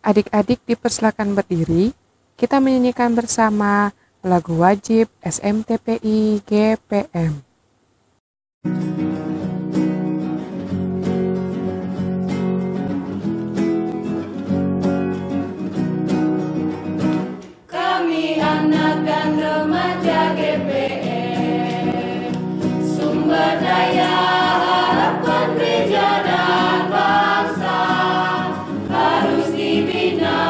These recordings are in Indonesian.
Adik-adik dipersilakan berdiri, kita menyanyikan bersama lagu wajib SMTPI GPM. Kami anak dan remaja GPM, sumber daya harapan gereja dan bangsa, harus dibina,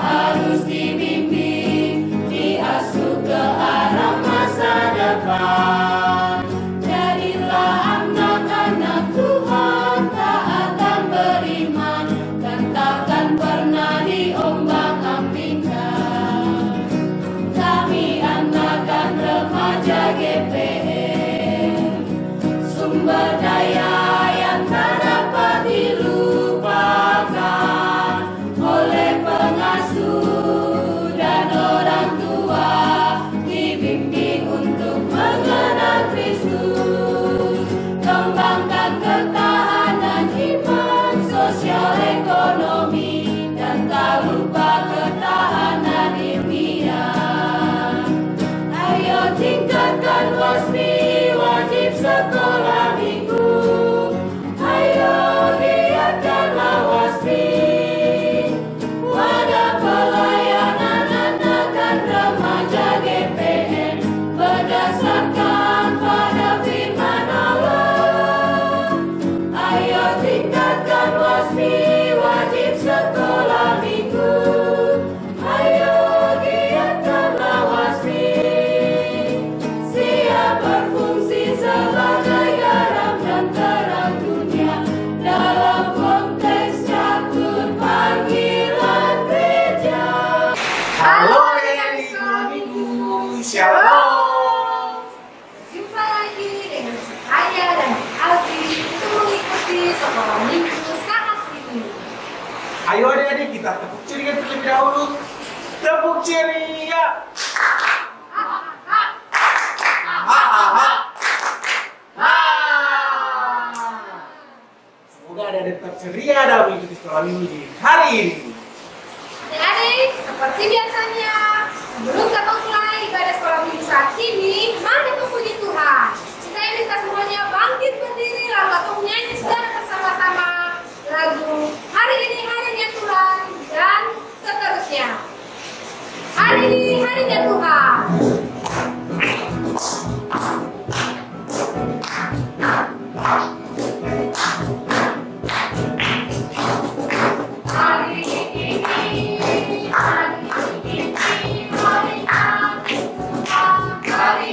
harus dibimbing, diasuh ke arah masa depan. Jadilah anak-anak Tuhan, taat dan beriman, dan takkan pernah diombang-ambingkan. Kami anak dan remaja GPM, sumber daya yang tak dapat dilupakan oleh pengasuh dan orang tua, dibimbing untuk mengenal Kristus. Kembangkan ketahanan iman, sosial ekonomi, dan tak lupa ketahanan ilmiah. Ayo tingkatkan WASMI, wajib sekolah minggu. Ayo giatkanlah WASMI, wadah pelayanan anak dan remaja GPM, berdasarkan pada firman Allah. Ayo tingkatkan WASMI, wajib sekolah minggu. Ayo giatkanlah WASMI, siap berfungsi sebagai garam dan terang dunia dalam konteks catur panggilan gereja. Halo adik-adik sekolah minggu, shalom. Jumpa lagi dengan saya dan Aldi untuk mengikuti sekolah minggu saat ini. Ayo adik-adik kita tepuk ceria terlebih dahulu. Tepuk ceria. Semoga adik-adik tetap ceria dalam mengikuti sekolah minggu di hari ini. Adik-adik, seperti biasanya, sebelum kita mulai ibadah sekolah minggu saat ini, mari memuji Tuhan. Saya minta semuanya bangkit berdiri lalu atau menyanyi secara bersama-sama lagu Hari Ini Harinya Tuhan dan seterusnya. Hari ini harinya Tuhan. Hari ini harinya Tuhan, hari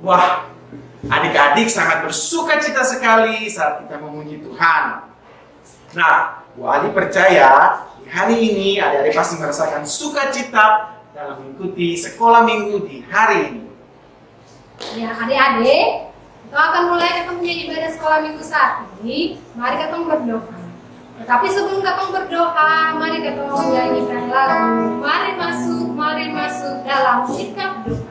Wah, adik-adik sangat bersukacita sekali saat kita memuji Tuhan. Nah, Bu Ali percaya di hari ini adik-adik pasti merasakan sukacita dalam mengikuti sekolah minggu di hari ini. Ya, adik-adik, kita akan mulai ketemunya ibadah sekolah minggu saat ini. Mari kita berdoa. Tetapi sebelum kita berdoa, mari kita menyanyikan lagu Mari masuk dalam sikap doa.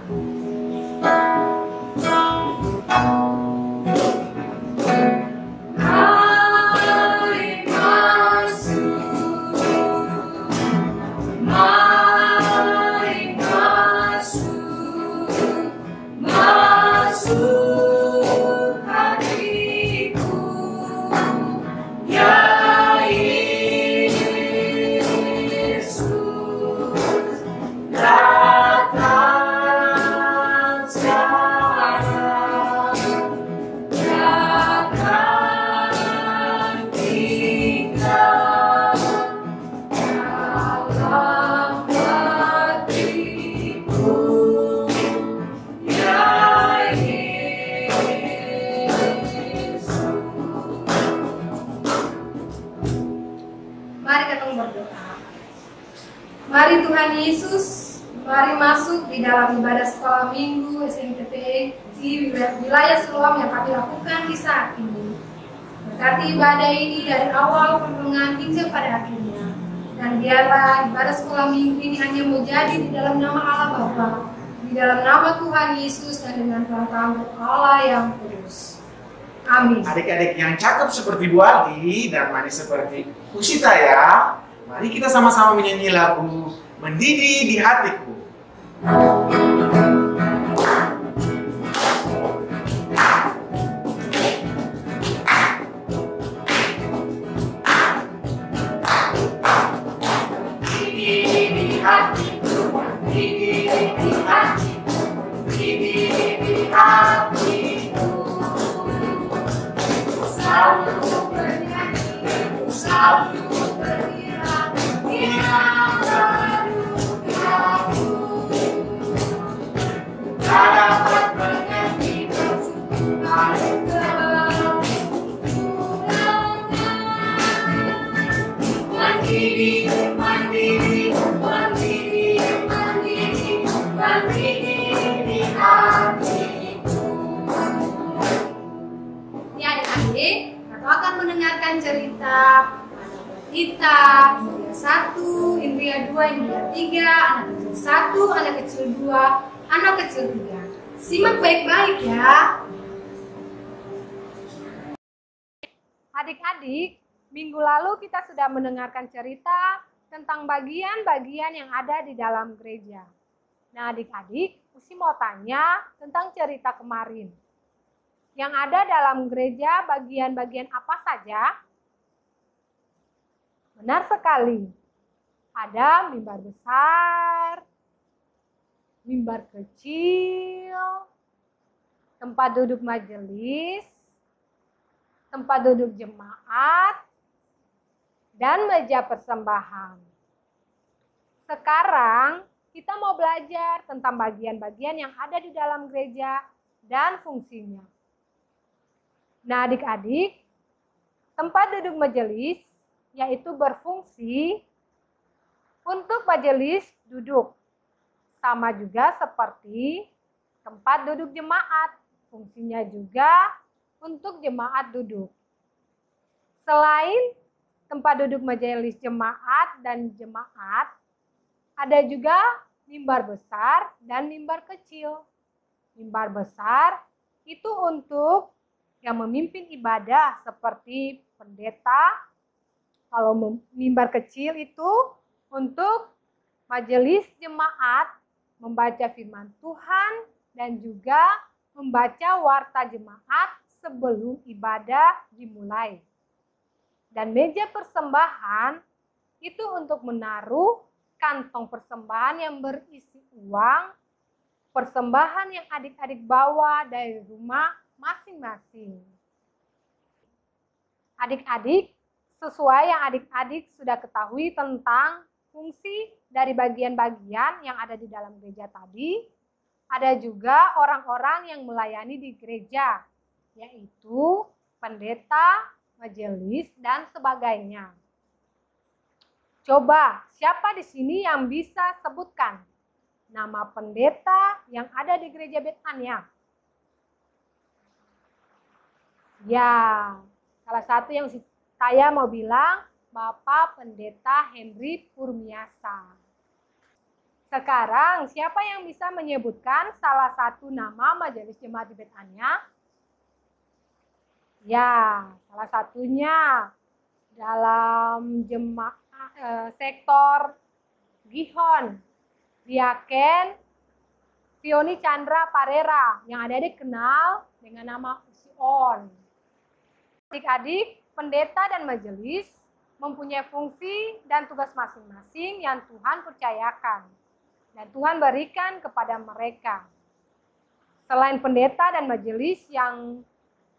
Mari Tuhan Yesus, mari masuk di dalam ibadah sekolah minggu SMTP di wilayah Siloam yang kami lakukan di saat ini. Berkati ibadah ini dari awal pertengahan hingga pada akhirnya. Dan biarlah ibadah sekolah minggu ini hanya menjadi di dalam nama Allah Bapa, di dalam nama Tuhan Yesus dan dengan Tuhan Allah yang kudus. Amin. Adik-adik yang cakep seperti Bu Adi dan manis seperti Pusita ya, mari kita sama-sama menyanyi lagu Mendidih di Hatiku. Cerita kita Indria 1, Indria 2, Indria 3, anak kecil 1, anak kecil 2, anak kecil 3. Simak baik-baik ya. Adik-adik, minggu lalu kita sudah mendengarkan cerita tentang bagian-bagian yang ada di dalam gereja. Nah adik-adik, Usi mau tanya tentang cerita kemarin. Yang ada dalam gereja bagian-bagian apa saja? Benar sekali. Ada mimbar besar, mimbar kecil, tempat duduk majelis, tempat duduk jemaat, dan meja persembahan. Sekarang kita mau belajar tentang bagian-bagian yang ada di dalam gereja dan fungsinya. Nah adik-adik, tempat duduk majelis yaitu berfungsi untuk majelis duduk. Sama juga seperti tempat duduk jemaat. Fungsinya juga untuk jemaat duduk. Selain tempat duduk majelis jemaat dan jemaat, ada juga mimbar besar dan mimbar kecil. Mimbar besar itu untuk yang memimpin ibadah seperti pendeta. Kalau mimbar kecil itu untuk majelis jemaat membaca firman Tuhan dan juga membaca warta jemaat sebelum ibadah dimulai. Dan meja persembahan itu untuk menaruh kantong persembahan yang berisi uang, persembahan yang adik-adik bawa dari rumah masing-masing. Adik-adik, sesuai yang adik-adik sudah ketahui tentang fungsi dari bagian-bagian yang ada di dalam gereja tadi, ada juga orang-orang yang melayani di gereja, yaitu pendeta, majelis, dan sebagainya. Coba, siapa di sini yang bisa sebutkan nama pendeta yang ada di gereja Betania? Ya, salah satu yang saya mau bilang, Bapak Pendeta Henry Purmiasa. Sekarang, siapa yang bisa menyebutkan salah satu nama majelis jemaat di Betania? Ya, salah satunya dalam sektor Gihon, Diaken Fioni Chandra Parera, yang adik-adik kenal dengan nama Usion. Adik-adik, pendeta dan majelis mempunyai fungsi dan tugas masing-masing yang Tuhan percayakan dan Tuhan berikan kepada mereka. Selain pendeta dan majelis yang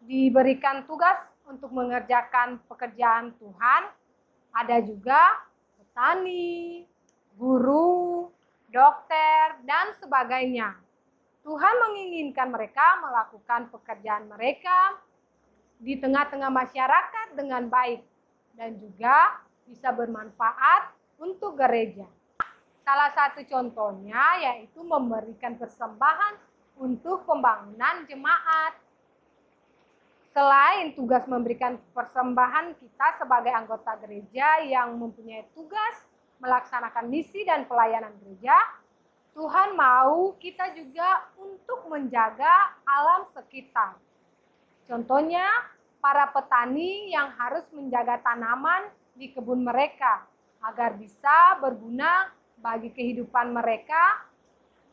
diberikan tugas untuk mengerjakan pekerjaan Tuhan, ada juga petani, guru, dokter, dan sebagainya. Tuhan menginginkan mereka melakukan pekerjaan mereka di tengah-tengah masyarakat dengan baik dan juga bisa bermanfaat untuk gereja. Salah satu contohnya yaitu memberikan persembahan untuk pembangunan jemaat. Selain tugas memberikan persembahan, kita sebagai anggota gereja yang mempunyai tugas melaksanakan misi dan pelayanan gereja, Tuhan mau kita juga untuk menjaga alam sekitar. Contohnya, para petani yang harus menjaga tanaman di kebun mereka agar bisa berguna bagi kehidupan mereka,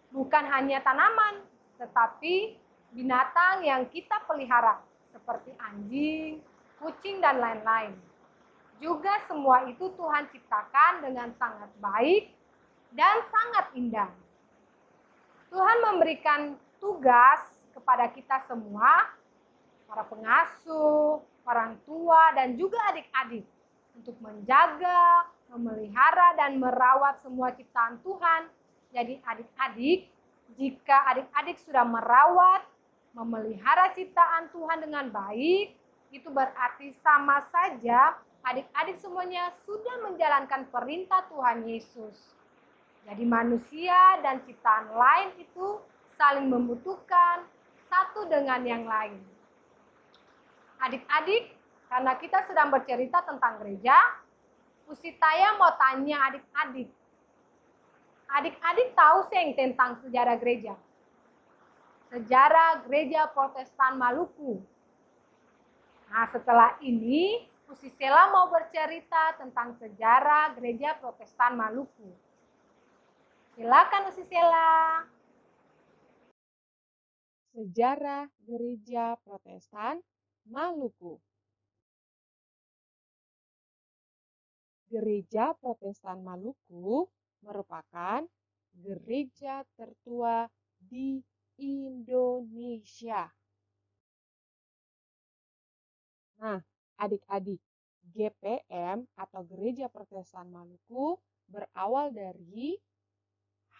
bukan hanya tanaman, tetapi binatang yang kita pelihara, seperti anjing, kucing, dan lain-lain. Juga semua itu Tuhan ciptakan dengan sangat baik dan sangat indah. Tuhan memberikan tugas kepada kita semua, para pengasuh, orang tua, dan juga adik-adik, untuk menjaga, memelihara, dan merawat semua ciptaan Tuhan. Jadi adik-adik, jika adik-adik sudah merawat, memelihara ciptaan Tuhan dengan baik, itu berarti sama saja adik-adik semuanya sudah menjalankan perintah Tuhan Yesus. Jadi manusia dan ciptaan lain itu saling membutuhkan satu dengan yang lain. Adik-adik, karena kita sedang bercerita tentang gereja, Usitaya mau tanya adik-adik. Adik-adik tahu tentang sejarah gereja? Sejarah Gereja Protestan Maluku. Nah, setelah ini, Usisela mau bercerita tentang sejarah Gereja Protestan Maluku. Silakan Usisela. Sejarah Gereja Protestan Maluku. Gereja Protestan Maluku merupakan gereja tertua di Indonesia. Nah, adik-adik, GPM atau Gereja Protestan Maluku berawal dari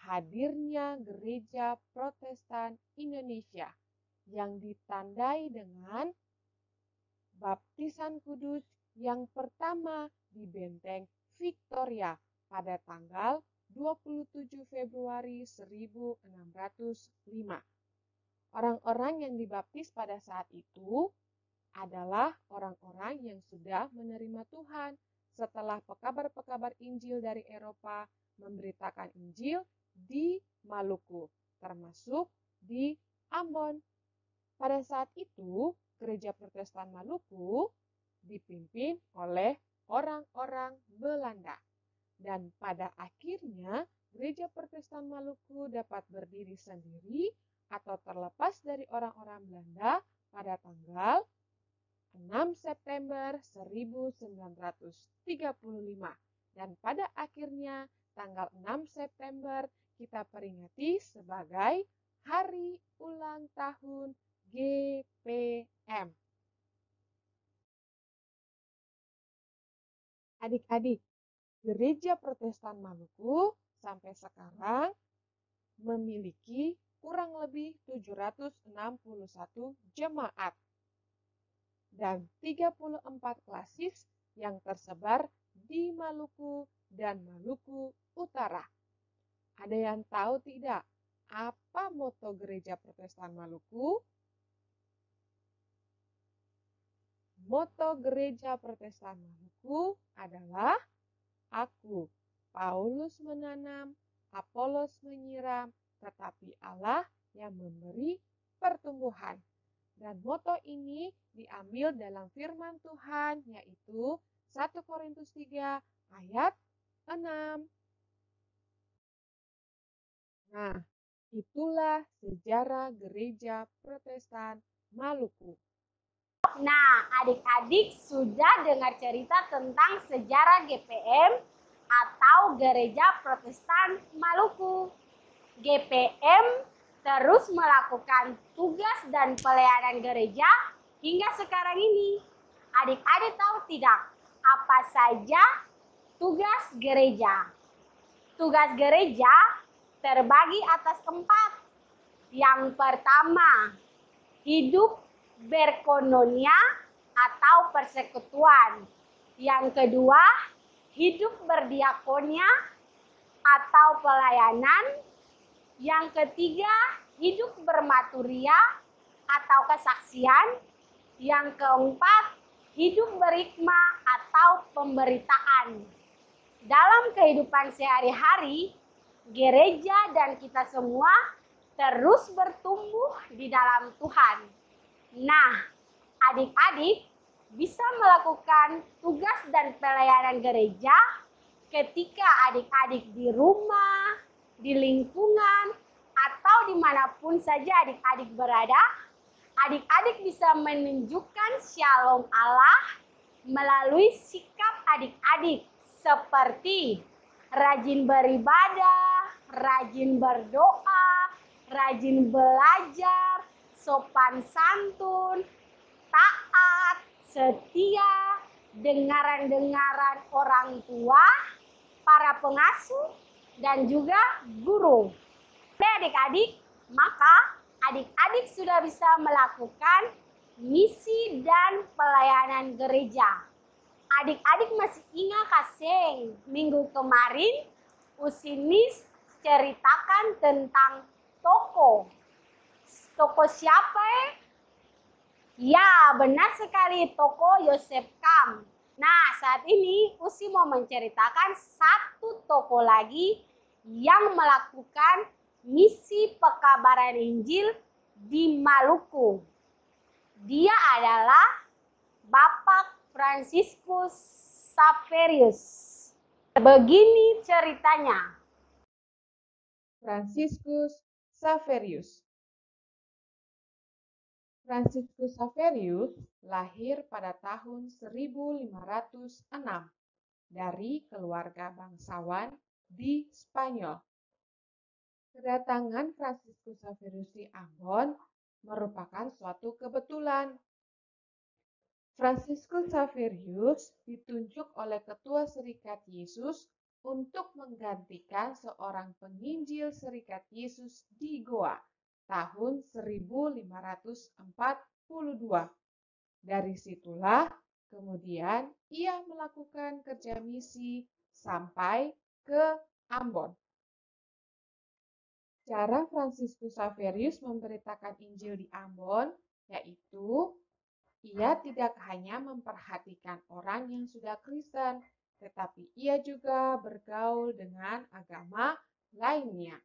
hadirnya Gereja Protestan Indonesia yang ditandai dengan baptisan kudus yang pertama di Benteng Victoria pada tanggal 27 Februari 1605. Orang-orang yang dibaptis pada saat itu adalah orang-orang yang sudah menerima Tuhan setelah pekabar-pekabar Injil dari Eropa memberitakan Injil di Maluku, termasuk di Ambon. Pada saat itu, Gereja Protestan Maluku dipimpin oleh orang-orang Belanda. Dan pada akhirnya, Gereja Protestan Maluku dapat berdiri sendiri atau terlepas dari orang-orang Belanda pada tanggal 6 September 1935. Dan pada akhirnya, tanggal 6 September kita peringati sebagai Hari Ulang Tahun GPM. Adik-adik, Gereja Protestan Maluku sampai sekarang memiliki kurang lebih 761 jemaat dan 34 klasis yang tersebar di Maluku dan Maluku Utara. Ada yang tahu tidak apa moto Gereja Protestan Maluku? Moto Gereja Protestan Maluku adalah Aku, Paulus menanam, Apolos menyiram, tetapi Allah yang memberi pertumbuhan. Dan moto ini diambil dalam firman Tuhan, yaitu 1 Korintus 3 ayat 6. Nah, itulah sejarah Gereja Protestan Maluku. Nah, adik-adik sudah dengar cerita tentang sejarah GPM atau Gereja Protestan Maluku. GPM terus melakukan tugas dan pelayanan gereja hingga sekarang ini. Adik-adik tahu tidak apa saja tugas gereja? Tugas gereja terbagi atas 4. Yang pertama, hidup berkoinonia atau persekutuan. Yang kedua, hidup berdiakonia atau pelayanan. Yang ketiga, hidup bermaturia atau kesaksian. Yang keempat, hidup berhikmah atau pemberitaan. Dalam kehidupan sehari-hari, gereja dan kita semua terus bertumbuh di dalam Tuhan. Nah, adik-adik bisa melakukan tugas dan pelayanan gereja ketika adik-adik di rumah, di lingkungan, atau dimanapun saja adik-adik berada. Adik-adik bisa menunjukkan shalom Allah melalui sikap adik-adik seperti rajin beribadah, rajin berdoa, rajin belajar, sopan santun, taat, setia, dengaran-dengaran orang tua, para pengasuh, dan juga guru. Oke adik-adik, maka adik-adik sudah bisa melakukan misi dan pelayanan gereja. Adik-adik masih ingat kasih minggu kemarin Usinis ceritakan tentang toko. Toko siapa Ya, benar sekali, toko Yosef Kam. Nah, saat ini Usi mau menceritakan satu toko lagi yang melakukan misi pekabaran Injil di Maluku. Dia adalah Bapak Franciscus Xaverius. Begini ceritanya. Franciscus Xaverius. Franciscus Xaverius lahir pada tahun 1506 dari keluarga bangsawan di Spanyol. Kedatangan Franciscus Xaverius di Ambon merupakan suatu kebetulan. Franciscus Xaverius ditunjuk oleh Ketua Serikat Yesus untuk menggantikan seorang penginjil Serikat Yesus di Goa tahun 1542. Dari situlah kemudian ia melakukan kerja misi sampai ke Ambon. Cara Fransiskus Xaverius memberitakan Injil di Ambon yaitu ia tidak hanya memperhatikan orang yang sudah Kristen, tetapi ia juga bergaul dengan agama lainnya.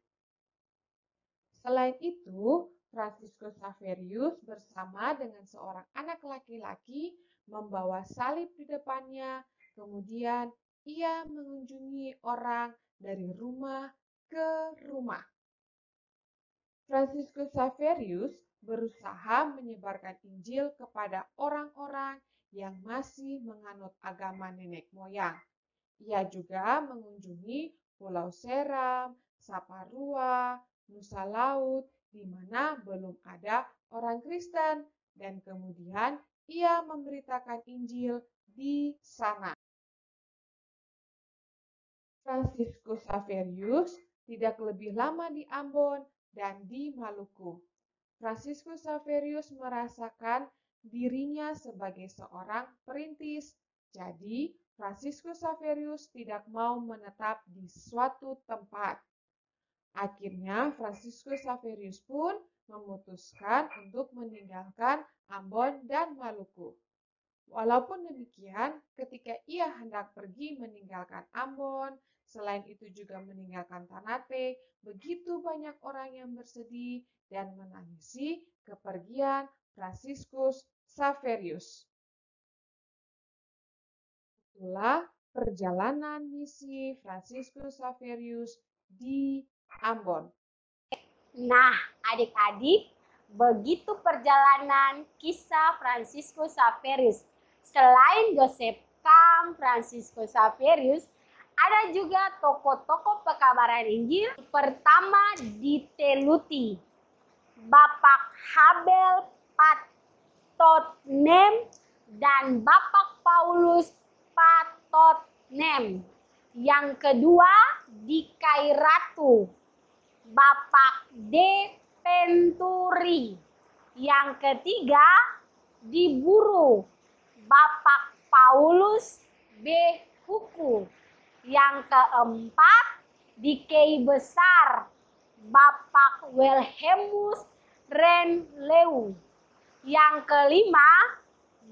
Selain itu, Fransiskus Xaverius bersama dengan seorang anak laki-laki membawa salib di depannya, kemudian ia mengunjungi orang dari rumah ke rumah. Fransiskus Xaverius berusaha menyebarkan Injil kepada orang-orang yang masih menganut agama nenek moyang. Ia juga mengunjungi Pulau Seram, Saparua, Nusa Laut, di mana belum ada orang Kristen, dan kemudian ia memberitakan Injil di sana. Fransiskus Xaverius tidak lebih lama di Ambon dan di Maluku. Fransiskus Xaverius merasakan dirinya sebagai seorang perintis. Jadi, Fransiskus Xaverius tidak mau menetap di suatu tempat. Akhirnya, Fransiskus Xaverius pun memutuskan untuk meninggalkan Ambon dan Maluku. Walaupun demikian, ketika ia hendak pergi meninggalkan Ambon, selain itu juga meninggalkan Ternate, begitu banyak orang yang bersedih dan menangisi kepergian Fransiskus Xaverius. Itulah perjalanan misi Fransiskus Xaverius di Ambon. Nah, adik-adik, begitu perjalanan kisah Fransiskus Xaverius. Selain Joseph Kam, Fransiskus Xaverius, ada juga tokoh-tokoh pekabaran Injil. Pertama diteluti, Bapak Habel Patotnem dan Bapak Paulus Patotnem. Yang kedua di Kairatu, Bapak D. Penturi. Yang ketiga di Buru, Bapak Paulus B. Huku. Yang keempat di Kei Besar, Bapak Wilhelmus Renleu. Yang kelima,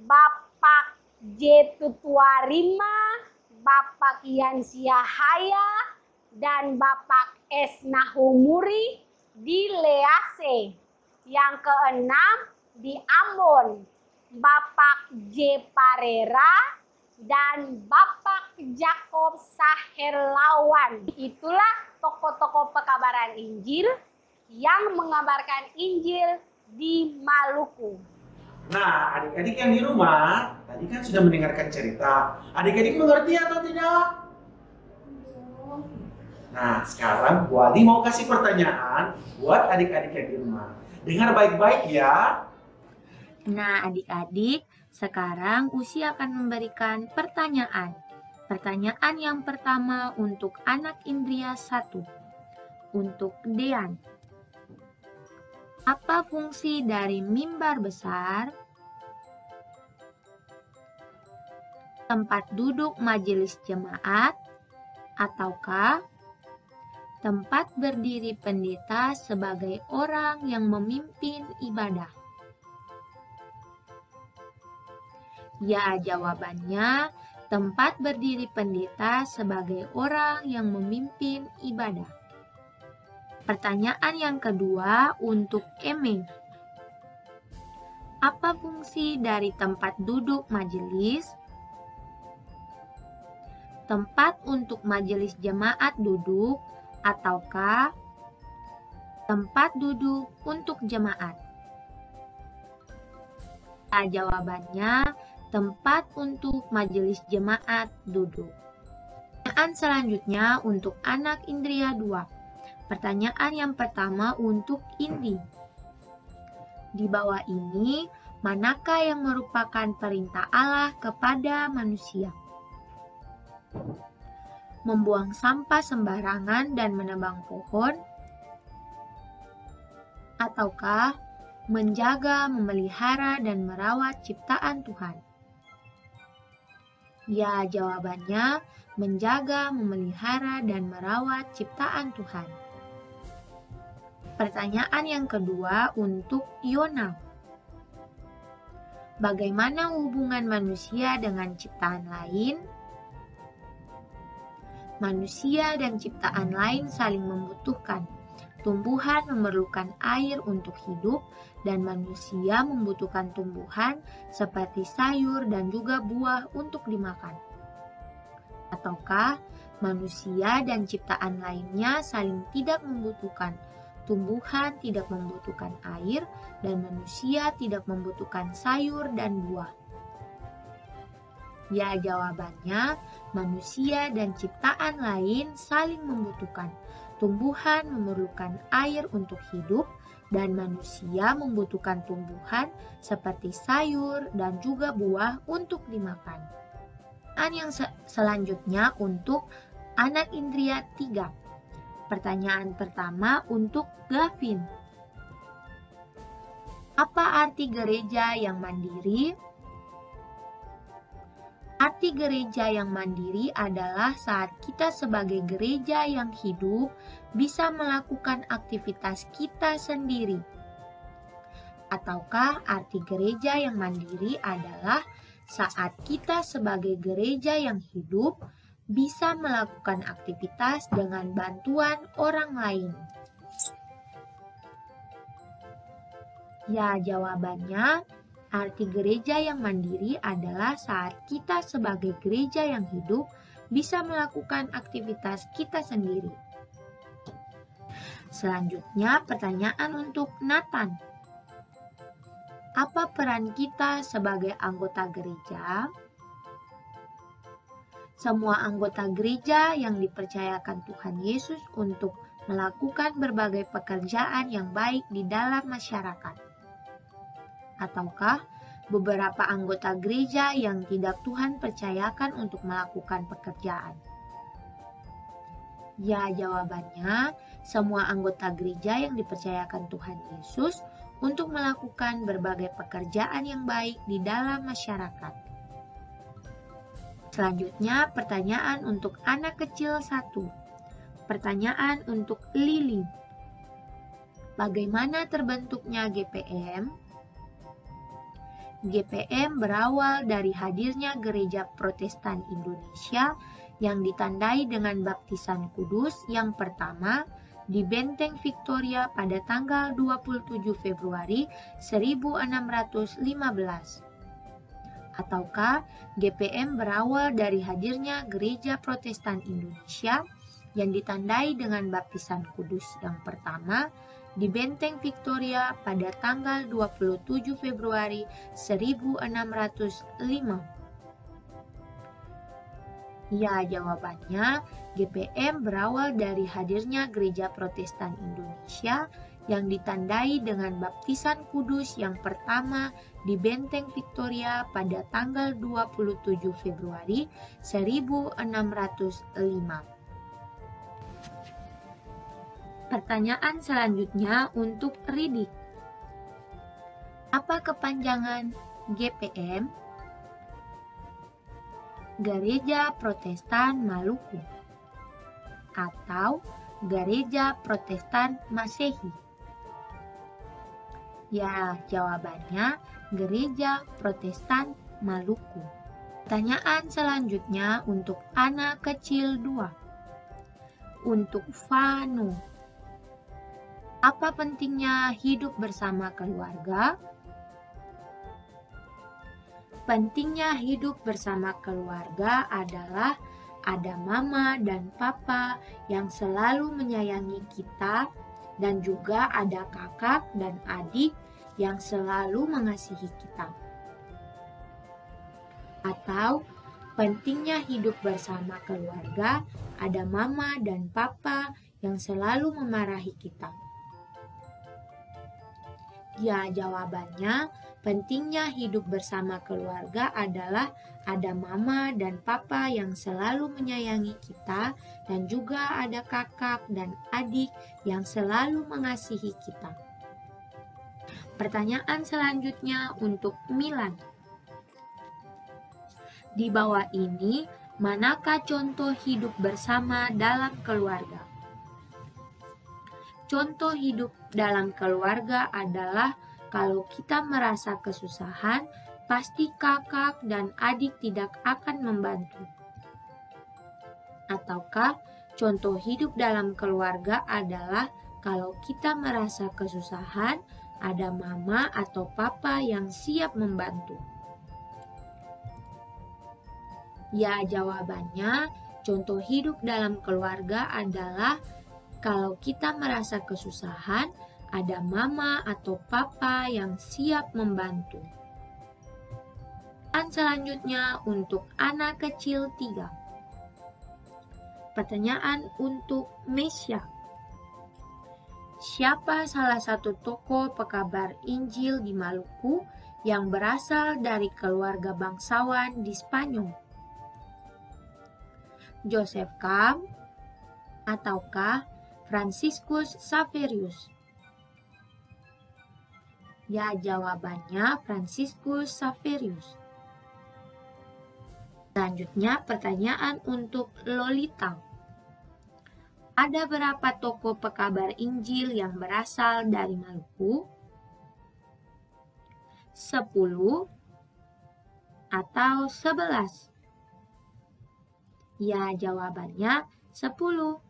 Bapak J. Tutuarima, Bapak Ian Siahaya, dan Bapak S. Nahumuri di Lease. Yang keenam di Ambon, Bapak J. Parera dan Bapak Jakob Saherlawan. Itulah tokoh-tokoh pekabaran Injil yang mengabarkan Injil di Maluku. Nah, adik-adik yang di rumah, tadi kan sudah mendengarkan cerita. Adik-adik mengerti atau tidak? Nah, sekarang Bu Adi mau kasih pertanyaan buat adik-adik yang di rumah. Dengar baik-baik ya. Nah, adik-adik, sekarang Usi akan memberikan pertanyaan. Pertanyaan yang pertama untuk anak Indria 1. Untuk Dean. Apa fungsi dari mimbar besar? Tempat duduk majelis jemaat? Ataukah tempat berdiri pendeta sebagai orang yang memimpin ibadah? Ya, jawabannya tempat berdiri pendeta sebagai orang yang memimpin ibadah. Pertanyaan yang kedua untuk Eme. Apa fungsi dari tempat duduk majelis? Tempat untuk majelis jemaat duduk ataukah tempat duduk untuk jemaat? Ya, jawabannya tempat untuk majelis jemaat duduk. Pertanyaan selanjutnya untuk anak Indria 2. Pertanyaan yang pertama untuk Indi. Di bawah ini, manakah yang merupakan perintah Allah kepada manusia? Membuang sampah sembarangan dan menebang pohon? Ataukah menjaga, memelihara, dan merawat ciptaan Tuhan? Ya, jawabannya menjaga, memelihara, dan merawat ciptaan Tuhan. Pertanyaan yang kedua untuk Yona. Bagaimana hubungan manusia dengan ciptaan lain? Manusia dan ciptaan lain saling membutuhkan. Tumbuhan memerlukan air untuk hidup, dan manusia membutuhkan tumbuhan seperti sayur dan juga buah untuk dimakan. Ataukah manusia dan ciptaan lainnya saling tidak membutuhkan? Tumbuhan tidak membutuhkan air, dan manusia tidak membutuhkan sayur dan buah. Ya, jawabannya, manusia dan ciptaan lain saling membutuhkan. Tumbuhan memerlukan air untuk hidup, dan manusia membutuhkan tumbuhan seperti sayur dan juga buah untuk dimakan. Yang selanjutnya untuk anak Indria 3. Pertanyaan pertama untuk Gavin. Apa arti gereja yang mandiri? Arti gereja yang mandiri adalah saat kita sebagai gereja yang hidup bisa melakukan aktivitas kita sendiri. Ataukah arti gereja yang mandiri adalah saat kita sebagai gereja yang hidup bisa melakukan aktivitas dengan bantuan orang lain? Ya, jawabannya, arti gereja yang mandiri adalah saat kita sebagai gereja yang hidup bisa melakukan aktivitas kita sendiri. Selanjutnya, pertanyaan untuk Nathan. Apa peran kita sebagai anggota gereja? Semua anggota gereja yang dipercayakan Tuhan Yesus untuk melakukan berbagai pekerjaan yang baik di dalam masyarakat. Ataukah beberapa anggota gereja yang tidak Tuhan percayakan untuk melakukan pekerjaan? Ya, jawabannya, semua anggota gereja yang dipercayakan Tuhan Yesus untuk melakukan berbagai pekerjaan yang baik di dalam masyarakat. Selanjutnya, pertanyaan untuk anak kecil 1. Pertanyaan untuk Lily. Bagaimana terbentuknya GPM? GPM berawal dari hadirnya Gereja Protestan Indonesia yang ditandai dengan baptisan kudus yang pertama di Benteng Victoria pada tanggal 27 Februari 1615. Ataukah GPM berawal dari hadirnya Gereja Protestan Indonesia yang ditandai dengan baptisan kudus yang pertama di Benteng Victoria pada tanggal 27 Februari 1605? Ya, jawabannya, GPM berawal dari hadirnya Gereja Protestan Indonesia yang ditandai dengan baptisan kudus yang pertama di Benteng Victoria pada tanggal 27 Februari 1605. Pertanyaan selanjutnya untuk Ridik. Apa kepanjangan GPM? Gereja Protestan Maluku atau Gereja Protestan Masehi? Ya, jawabannya Gereja Protestan Maluku. Pertanyaan selanjutnya untuk anak kecil 2. Untuk Vanu. Apa pentingnya hidup bersama keluarga? Pentingnya hidup bersama keluarga adalah ada mama dan papa yang selalu menyayangi kita, dan juga ada kakak dan adik yang selalu mengasihi kita. Atau pentingnya hidup bersama keluarga, ada mama dan papa yang selalu memarahi kita. Ya, jawabannya, pentingnya hidup bersama keluarga adalah ada mama dan papa yang selalu menyayangi kita, dan juga ada kakak dan adik yang selalu mengasihi kita. Pertanyaan selanjutnya untuk Milan. Di bawah ini, manakah contoh hidup bersama dalam keluarga? contoh hidup dalam keluarga adalah kalau kita merasa kesusahan, pasti kakak dan adik tidak akan membantu. Ataukah contoh hidup dalam keluarga adalah kalau kita merasa kesusahan, ada mama atau papa yang siap membantu? Ya, jawabannya contoh hidup dalam keluarga adalah kalau kita merasa kesusahan, ada mama atau papa yang siap membantu. Dan selanjutnya untuk anak kecil 3. Pertanyaan untuk Mesya. Siapa salah satu tokoh pekabar Injil di Maluku yang berasal dari keluarga bangsawan di Spanyol? Joseph Camp ataukah Franciscus Xaverius? Ya, jawabannya Franciscus Xaverius. Selanjutnya pertanyaan untuk Lolita. Ada berapa tokoh pekabar Injil yang berasal dari Maluku? 10 atau 11? Ya, jawabannya 10.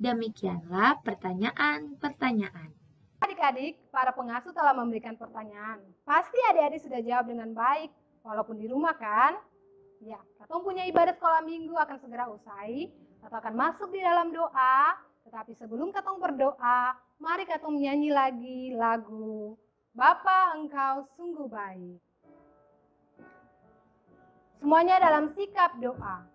Demikianlah pertanyaan-pertanyaan. Adik-adik, para pengasuh telah memberikan pertanyaan. Pasti adik-adik sudah jawab dengan baik, walaupun di rumah kan? Ya, Katong punya ibadah sekolah minggu akan segera usai, atau akan masuk di dalam doa. Tetapi sebelum Katong berdoa, mari Katong menyanyi lagi lagu Bapa Engkau Sungguh Baik. Semuanya dalam sikap doa.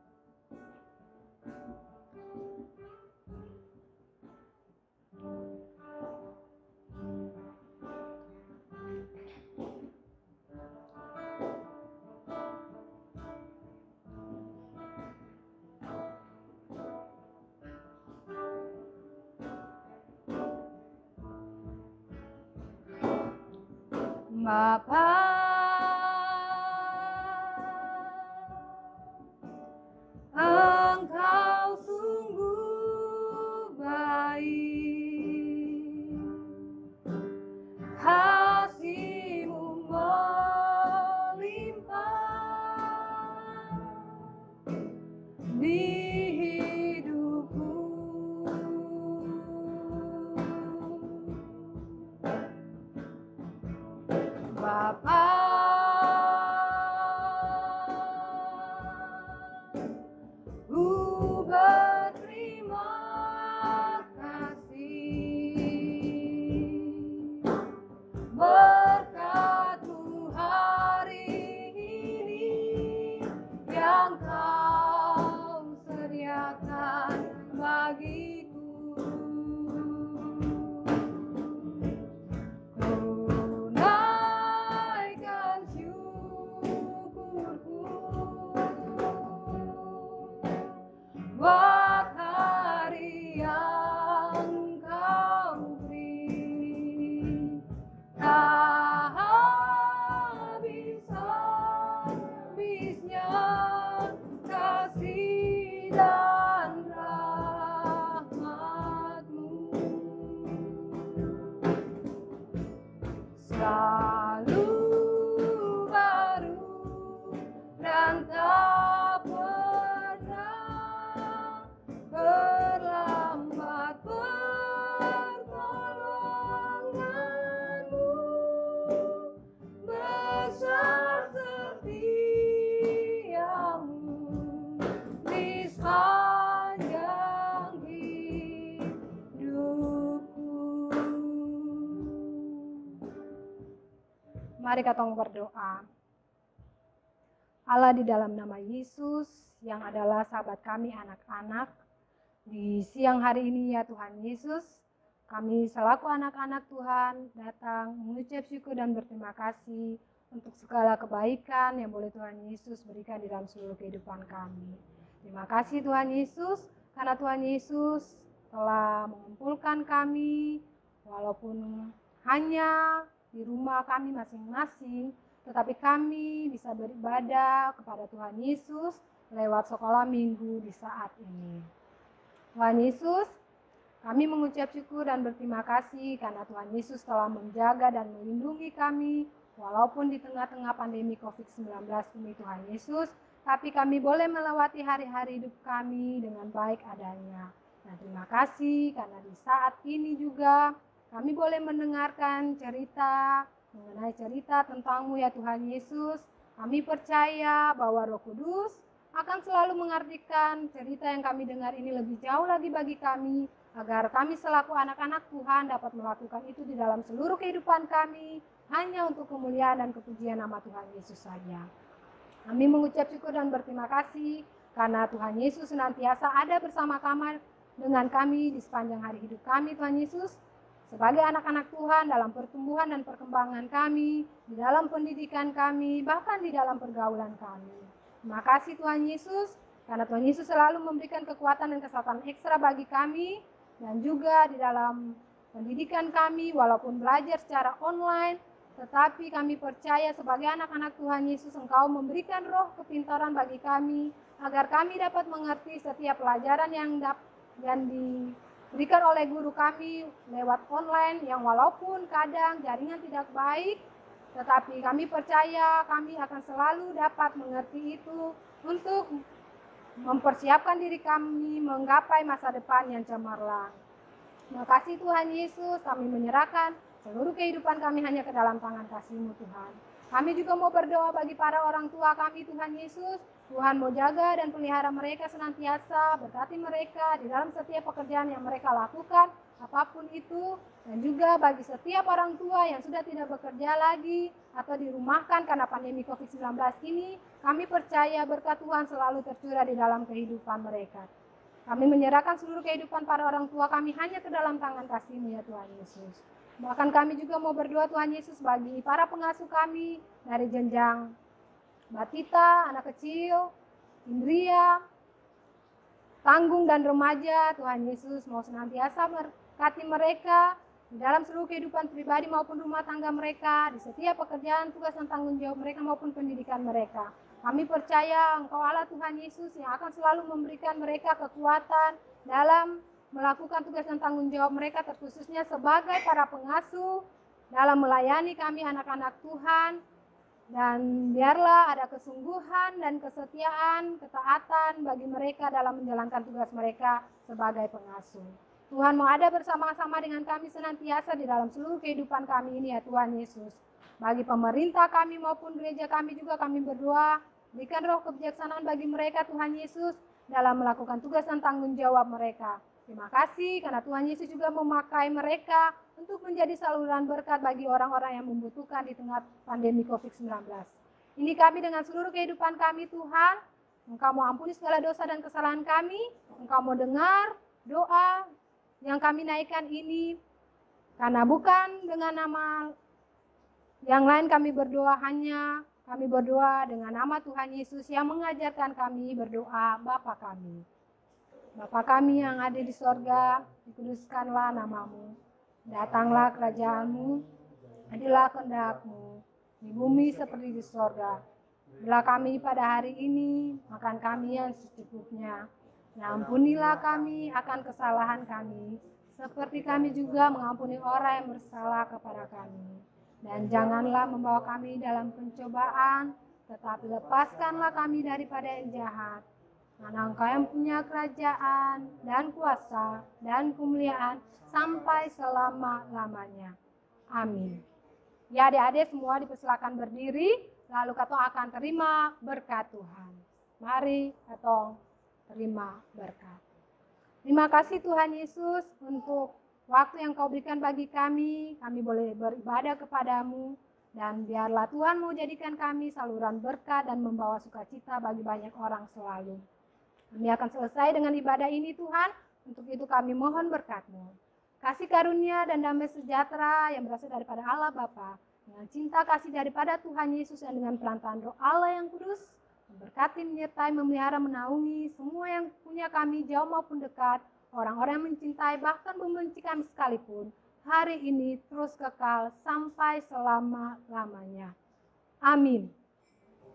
Bapa, Engkau sungguh baik, kasih-Mu melimpah di hidupku. Bapa, ku berterima kasih berkat-Mu hari ini yang Kau sediakan bagiku. Buat hari yang Kau beri, tak habis-habisnya kasih dan rahmat-Mu. Selalu baru dan tak pernah berlambat pertolongan-Mu, besar setia-Mu di sepanjang hidupku. Mari Katong berdoa. Allah, di dalam nama Yesus yang adalah sahabat kami anak-anak, di siang hari ini ya Tuhan Yesus, kami selaku anak-anak Tuhan datang mengucap syukur dan berterima kasih untuk segala kebaikan yang boleh Tuhan Yesus berikan di dalam seluruh kehidupan kami. Terima kasih Tuhan Yesus, karena Tuhan Yesus telah mengumpulkan kami walaupun hanya di rumah kami masing-masing, tetapi kami bisa beribadah kepada Tuhan Yesus lewat sekolah minggu di saat ini. Tuhan Yesus, Kami mengucap syukur dan berterima kasih karena Tuhan Yesus telah menjaga dan melindungi kami walaupun di tengah-tengah pandemi COVID-19 ini Tuhan Yesus, tapi kami boleh melewati hari-hari hidup kami dengan baik adanya. Dan terima kasih karena di saat ini juga kami boleh mendengarkan mengenai cerita tentang-Mu ya Tuhan Yesus. Kami percaya bahwa Roh Kudus akan selalu mengartikan cerita yang kami dengar ini lebih jauh lagi bagi kami, agar kami selaku anak-anak Tuhan dapat melakukan itu di dalam seluruh kehidupan kami, hanya untuk kemuliaan dan kepujian nama Tuhan Yesus saja. Kami mengucap syukur dan berterima kasih karena Tuhan Yesus senantiasa ada bersama kami dengan kami di sepanjang hari hidup kami Tuhan Yesus. Sebagai anak-anak Tuhan dalam pertumbuhan dan perkembangan kami, di dalam pendidikan kami, bahkan di dalam pergaulan kami. Terima kasih Tuhan Yesus, karena Tuhan Yesus selalu memberikan kekuatan dan kesehatan ekstra bagi kami, dan juga di dalam pendidikan kami, walaupun belajar secara online, tetapi kami percaya sebagai anak-anak Tuhan Yesus, Engkau memberikan roh kepintaran bagi kami, agar kami dapat mengerti setiap pelajaran yang diberikan oleh guru kami lewat online, yang walaupun kadang jaringan tidak baik, tetapi kami percaya kami akan selalu dapat mengerti itu untuk mempersiapkan diri kami menggapai masa depan yang cemerlang. Terima kasih Tuhan Yesus, kami menyerahkan seluruh kehidupan kami hanya ke dalam tangan kasih-Mu Tuhan. Kami juga mau berdoa bagi para orang tua kami Tuhan Yesus. Tuhan mau jaga dan pelihara mereka senantiasa, berkati mereka di dalam setiap pekerjaan yang mereka lakukan, apapun itu. Dan juga bagi setiap orang tua yang sudah tidak bekerja lagi atau dirumahkan karena pandemi COVID-19 ini, kami percaya berkat Tuhan selalu tercurah di dalam kehidupan mereka. Kami menyerahkan seluruh kehidupan para orang tua kami hanya ke dalam tangan kasih-Mu ya Tuhan Yesus. Bahkan kami juga mau berdoa Tuhan Yesus bagi para pengasuh kami dari jenjang batita, anak kecil, Indria, tanggung dan remaja. Tuhan Yesus mau senantiasa berkati mereka di dalam seluruh kehidupan pribadi maupun rumah tangga mereka, di setiap pekerjaan, tugas dan tanggung jawab mereka maupun pendidikan mereka. Kami percaya Engkau Allah Tuhan Yesus yang akan selalu memberikan mereka kekuatan dalam melakukan tugas dan tanggung jawab mereka, terkhususnya sebagai para pengasuh dalam melayani kami anak-anak Tuhan. Dan biarlah ada kesungguhan dan kesetiaan, ketaatan bagi mereka dalam menjalankan tugas mereka sebagai pengasuh. Tuhan mau ada bersama-sama dengan kami senantiasa di dalam seluruh kehidupan kami ini ya Tuhan Yesus. Bagi pemerintah kami maupun gereja kami juga kami berdoa, berikan roh kebijaksanaan bagi mereka Tuhan Yesus dalam melakukan tugas dan tanggung jawab mereka. Terima kasih karena Tuhan Yesus juga memakai mereka untuk menjadi saluran berkat bagi orang-orang yang membutuhkan di tengah pandemi COVID-19. Ini kami dengan seluruh kehidupan kami Tuhan. Engkau mau ampuni segala dosa dan kesalahan kami. Engkau mau dengar doa yang kami naikkan ini. Karena bukan dengan nama yang lain kami berdoa, hanya kami berdoa dengan nama Tuhan Yesus yang mengajarkan kami berdoa, Bapa kami. Bapa kami yang ada di sorga, dikuduskanlah nama-Mu. Datanglah kerajaan-Mu, jadilah kehendak-Mu, di bumi seperti di sorga. Berilah kami pada hari ini makan kami yang secukupnya. Dan ampunilah kami akan kesalahan kami, seperti kami juga mengampuni orang yang bersalah kepada kami. Dan janganlah membawa kami dalam pencobaan, tetapi lepaskanlah kami daripada yang jahat. Karena Engkau yang punya kerajaan dan kuasa dan kemuliaan sampai selama-lamanya. Amin. Ya adik-adik semua dipersilakan berdiri, lalu katong akan terima berkat Tuhan. Mari katong terima berkat. Terima kasih Tuhan Yesus untuk waktu yang Kau berikan bagi kami boleh beribadah kepadamu, dan biarlah Tuhan mau jadikan kami saluran berkat dan membawa sukacita bagi banyak orang selalu. Kami akan selesai dengan ibadah ini Tuhan, untuk itu kami mohon berkat-Mu. Kasih karunia dan damai sejahtera yang berasal daripada Allah Bapa, dengan cinta kasih daripada Tuhan Yesus dan dengan perantaraan Roh Allah yang kudus, memberkati, menyertai, memelihara, menaungi semua yang punya kami jauh maupun dekat, orang-orang yang mencintai bahkan membenci kami sekalipun, hari ini terus kekal sampai selama-lamanya. Amin.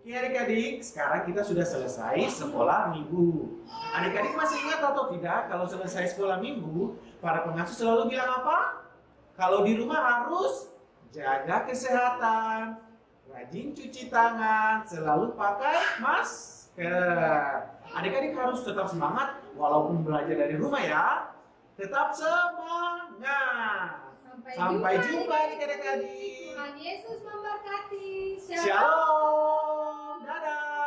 Oke adik-adik, sekarang kita sudah selesai sekolah minggu. Adik-adik masih ingat atau tidak kalau selesai sekolah minggu, para pengasuh selalu bilang apa? Kalau di rumah harus jaga kesehatan, rajin cuci tangan, selalu pakai masker. Adik-adik harus tetap semangat walaupun belajar dari rumah ya. Tetap semangat. Sampai jumpa adik-adik. Tuhan Yesus memberkati. Shalom. Dadah.